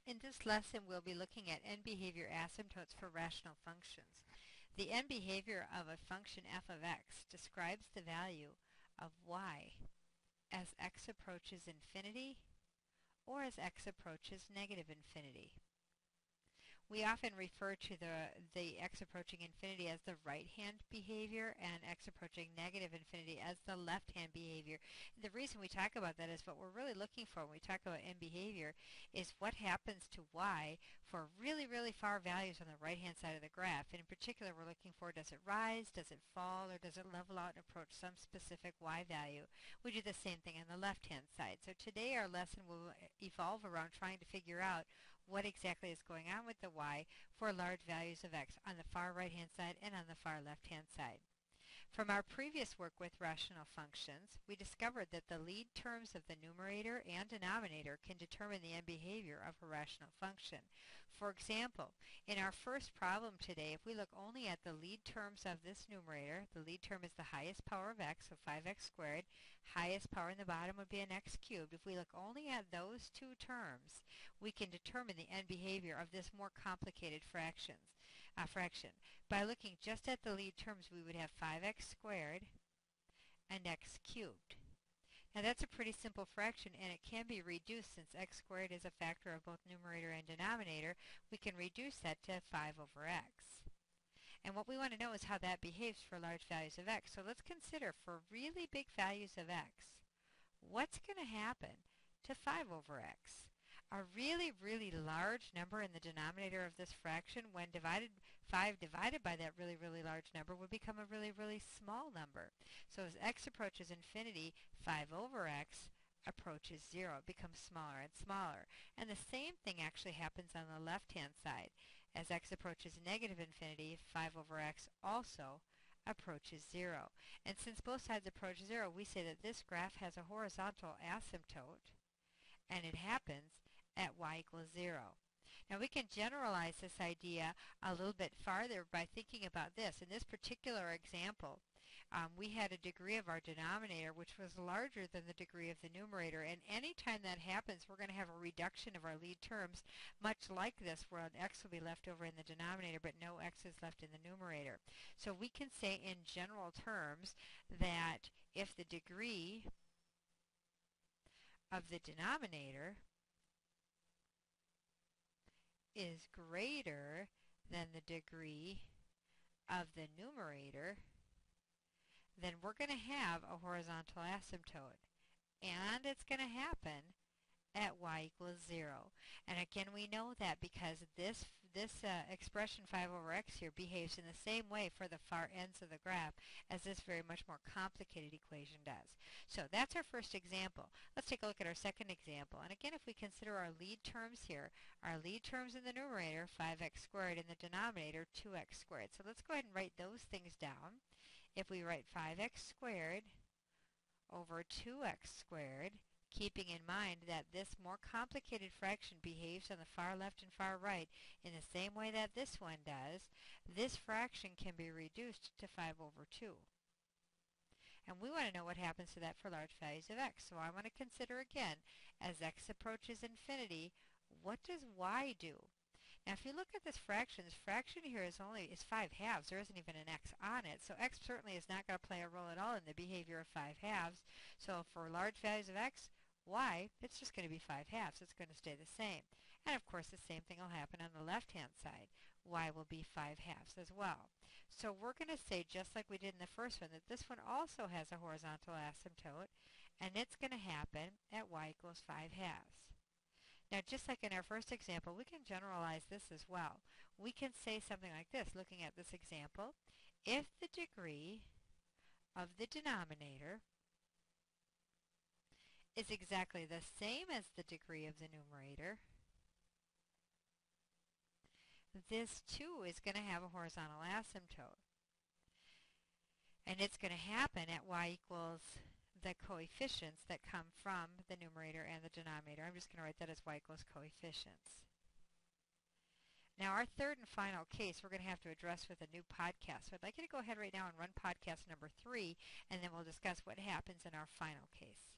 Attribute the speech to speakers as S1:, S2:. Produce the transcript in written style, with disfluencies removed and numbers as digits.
S1: In this lesson, we'll be looking at end behavior asymptotes for rational functions. The end behavior of a function f of x describes the value of y as x approaches infinity or as x approaches negative infinity. We often refer to the x approaching infinity as the right-hand behavior and x approaching negative infinity as the left-hand behavior. The reason we talk about that is what we're really looking for when we talk about end behavior is what happens to y for really, really far values on the right-hand side of the graph. And in particular, we're looking for, does it rise, does it fall, or does it level out and approach some specific y value? We do the same thing on the left-hand side. So today our lesson will evolve around trying to figure out what exactly is going on with the y for large values of x on the far right-hand side and on the far left-hand side. From our previous work with rational functions, we discovered that the lead terms of the numerator and denominator can determine the end behavior of a rational function. For example, in our first problem today, if we look only at the lead terms of this numerator, the lead term is the highest power of x, so 5x squared. Highest power in the bottom would be an x cubed. If we look only at those two terms, we can determine the end behavior of this more complicated fraction. By looking just at the lead terms, we would have 5x squared and x cubed. Now that's a pretty simple fraction, and it can be reduced since x squared is a factor of both numerator and denominator. We can reduce that to 5 over x. And what we want to know is how that behaves for large values of x. So let's consider for really big values of x, what's going to happen to 5 over x? A really, really large number in the denominator of this fraction, when 5 divided by that really, really large number, would become a really, really small number. So as x approaches infinity, 5 over x approaches 0. It becomes smaller and smaller. And the same thing actually happens on the left-hand side. As x approaches negative infinity, 5 over x also approaches 0. And since both sides approach 0, we say that this graph has a horizontal asymptote, and it happens at y equals 0. Now we can generalize this idea a little bit farther by thinking about this. In this particular example, we had a degree of our denominator which was larger than the degree of the numerator, and anytime that happens, we're going to have a reduction of our lead terms, much like this, where an x will be left over in the denominator but no x is left in the numerator. So we can say in general terms that if the degree of the denominator is greater than the degree of the numerator, then we're going to have a horizontal asymptote. And it's going to happen at y equals 0. And again, we know that because this expression 5 over x here behaves in the same way for the far ends of the graph as this very much more complicated equation does. So that's our first example. Let's take a look at our second example. And again, if we consider our lead terms here, our lead terms in the numerator, 5x squared, in the denominator, 2x squared. So let's go ahead and write those things down. If we write 5x squared over 2x squared, keeping in mind that this more complicated fraction behaves on the far left and far right in the same way that this one does, this fraction can be reduced to 5 over 2. And we want to know what happens to that for large values of x. So I want to consider again, as x approaches infinity, what does y do? Now if you look at this fraction here is 5 halves. There isn't even an x on it. So x certainly is not going to play a role at all in the behavior of 5 halves. So for large values of x, y, it's just going to be 5 halves. It's going to stay the same. And of course the same thing will happen on the left-hand side. Y will be 5 halves as well. So we're going to say, just like we did in the first one, that this one also has a horizontal asymptote, and it's going to happen at y equals 5 halves. Now, just like in our first example, we can generalize this as well. We can say something like this, looking at this example. If the degree of the denominator is exactly the same as the degree of the numerator, this too is going to have a horizontal asymptote. And it's going to happen at y equals the coefficients that come from the numerator and the denominator. I'm just going to write that as y equals coefficients. Now our third and final case we're going to have to address with a new podcast. So I'd like you to go ahead right now and run podcast number 3, and then we'll discuss what happens in our final case.